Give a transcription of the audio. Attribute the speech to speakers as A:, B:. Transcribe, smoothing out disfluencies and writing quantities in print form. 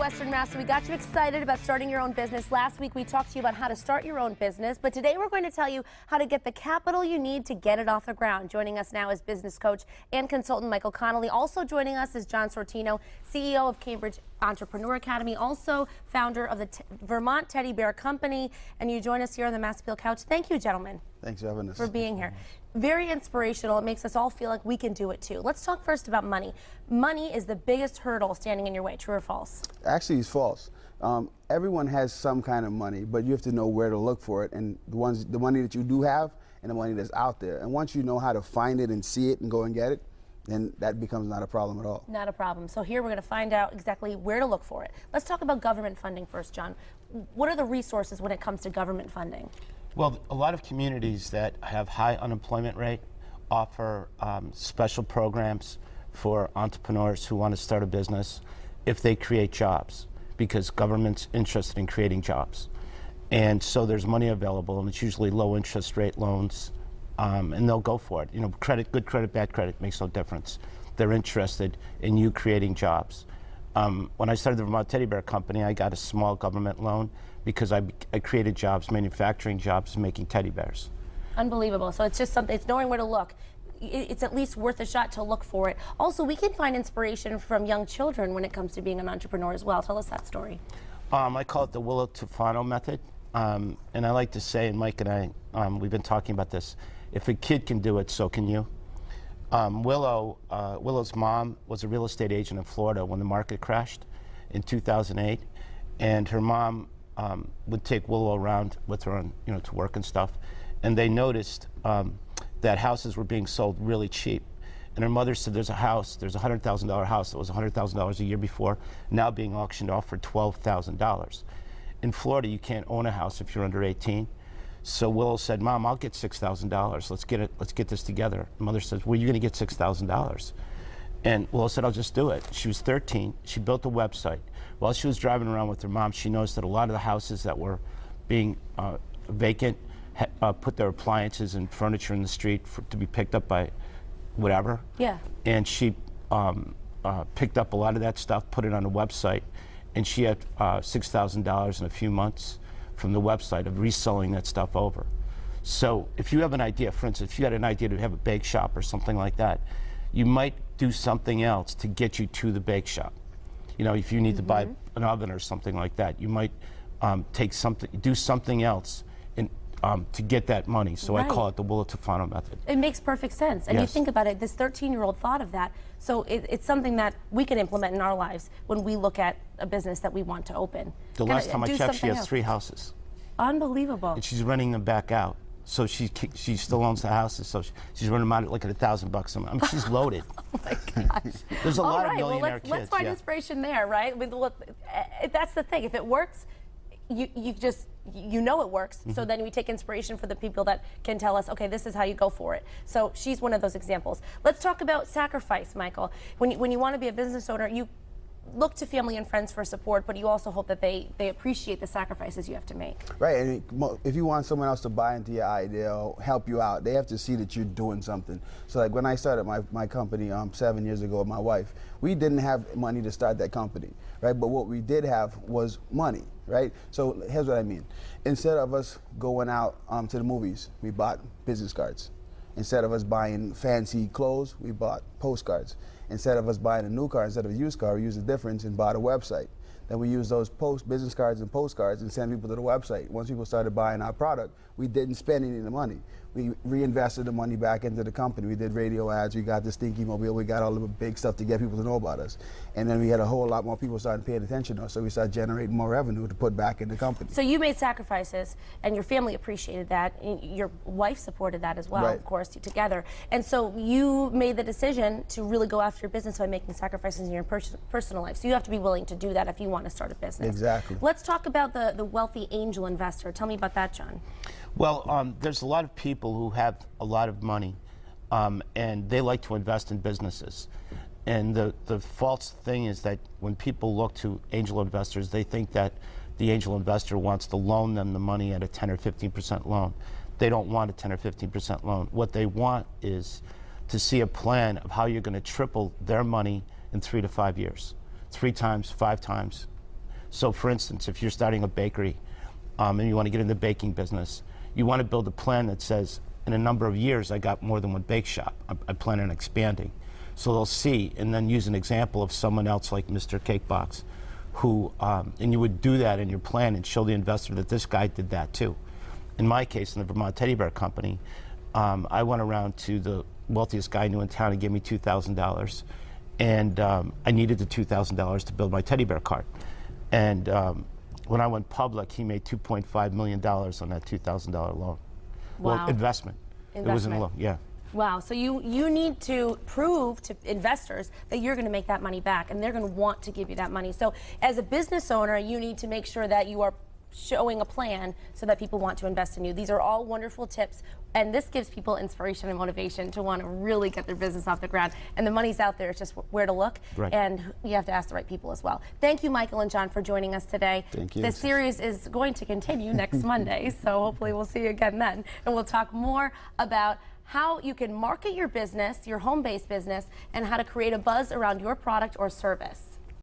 A: Western Mass. We got you excited about starting your own business. Last week we talked to you about how to start your own business, but today we're going to tell you how to get the capital you need to get it off the ground. Joining us now is business coach and consultant Mychal Connolly. Also joining us is John Sortino, CEO of Cambridge Entrepreneur Academy, also founder of the Vermont Teddy Bear Company. And you join us here on the Mass Appeal Couch. Thank you, gentlemen.
B: Thanks for having us.
A: For being here. Very inspirational. It makes us all feel like we can do it too. Let's talk first about money. Money is the biggest hurdle standing in your way. True or false?
B: Actually, it's false. Everyone has some kind of money, but you have to know where to look for it, and the money that you do have and the money that's out there. And once you know how to find it and see it and go and get it, then that becomes not a problem at all.
A: Not a problem. So here we're going to find out exactly where to look for it. Let's talk about government funding first, John. What are the resources when it comes to government funding?
C: Well, a lot of communities that have high unemployment rate offer special programs for entrepreneurs who want to start a business if they create jobs, because government's interested in creating jobs. And so there's money available, and it's usually low interest rate loans, and they'll go for it. You know, credit, good credit, bad credit makes no difference. They're interested in you creating jobs. When I started the Vermont Teddy Bear Company, I got a small government loan because I created jobs, manufacturing jobs, making teddy bears.
A: Unbelievable. So it's just something, it's knowing where to look. It's at least worth a shot to look for it. Also, we can find inspiration from young children when it comes to being an entrepreneur as well. Tell us that story.
C: I call it the Willow Tufano method. And I like to say, and Mike and I, we've been talking about this, if a kid can do it, so can you. Willow's mom was a real estate agent in Florida when the market crashed in 2008, and her mom would take Willow around with her on, to work and stuff, and they noticed that houses were being sold really cheap. And her mother said, there's a $100,000 house that was $100,000 a year before, now being auctioned off for $12,000. In Florida, you can't own a house if you're under 18. So Willow said, Mom, I'll get $6,000. Let's get this together. Mother says, well, you're gonna get $6,000. And Willow said, I'll just do it. She was 13, she built a website. While she was driving around with her mom, she noticed that a lot of the houses that were being vacant put their appliances and furniture in the street to be picked up by whatever. Yeah. And she picked up a lot of that stuff, put it on a website, and she had $6,000 in a few months from the website of reselling that stuff over. So if you have an idea, for instance, if you had an idea to have a bake shop or something like that, you might do something else to get you to the bake shop. You know, if you need to buy an oven or something like that, you might do something else to get that money. So I call it the Willow Tufano method.
A: It makes perfect sense. And you think about it, this 13-year-old thought of that. So it's something that we can implement in our lives when we look at a business that we want to open.
C: The last time I checked, she has 3 houses.
A: Unbelievable.
C: And she's renting them back out. So she still owns the houses. So she's running them out at like at $1,000 a month. I mean, she's loaded.
A: Oh my gosh.
C: There's a lot of millionaire kids.
A: Let's find inspiration there, right? I mean, look, that's the thing. If it works, you know it works. So then we take inspiration for the people that can tell us, okay, this is how you go for it. So she's one of those examples. Let's talk about sacrifice, Mychal. When you want to be a business owner, you look to family and friends for support, but you also hope that they appreciate the sacrifices you have to make.
B: Right, and if you want someone else to buy into your idea or help you out, they have to see that you're doing something. So like when I started my company 7 years ago with my wife, we didn't have money to start that company, right? But what we did have was money, right? So here's what I mean. Instead of us going out to the movies, we bought business cards. Instead of us buying fancy clothes, we bought postcards. Instead of us buying a new car, instead of a used car, we used the difference and bought a website. Then we used those business cards and postcards and send people to the website. Once people started buying our product, we didn't spend any of the money. We reinvested the money back into the company. We did radio ads, we got the Stinky Mobile, we got all the big stuff to get people to know about us. And then we had a whole lot more people starting paying attention to us, so we started generating more revenue to put back in the company.
A: So you made sacrifices, and your family appreciated that, and your wife supported that as well, of course, together. And so you made the decision to really go after your business by making sacrifices in your personal life. So you have to be willing to do that if you want to start a business.
B: Exactly.
A: Let's talk about the wealthy angel investor. Tell me about that, John.
C: Well, there's a lot of people who have a lot of money, and they like to invest in businesses. And the false thing is that when people look to angel investors, they think that the angel investor wants to loan them the money at a 10 or 15% loan. They don't want a 10 or 15% loan. What they want is to see a plan of how you're going to triple their money in 3 to 5 years. 3 times, 5 times, So for instance, if you're starting a bakery and you want to get in the baking business, you want to build a plan that says, in a number of years, I got more than one bake shop. I plan on expanding. So they'll see, and then use an example of someone else like Mr. Cakebox, who, and you would do that in your plan and show the investor that this guy did that too. In my case, in the Vermont Teddy Bear Company, I went around to the wealthiest guy I knew in town and gave me $2,000. And I needed the $2,000 to build my teddy bear cart. And when I went public, he made $2.5 million on that $2,000 loan.
A: Wow.
C: Well, investment. It wasn't a loan, yeah.
A: Wow, so you need to prove to investors that you're going to make that money back, and they're going to want to give you that money. So as a business owner, you need to make sure that you are showing a plan so that people want to invest in you. These are all wonderful tips, and this gives people inspiration and motivation to want to really get their business off the ground. And the money's out there, it's just where to look,
C: right.
A: And you have to ask the right people as well. Thank you, Mychal and John, for joining us today.
B: Thank you.
A: The series is going to continue next Monday, so hopefully we'll see you again then. And we'll talk more about how you can market your business, your home-based business, and how to create a buzz around your product or service.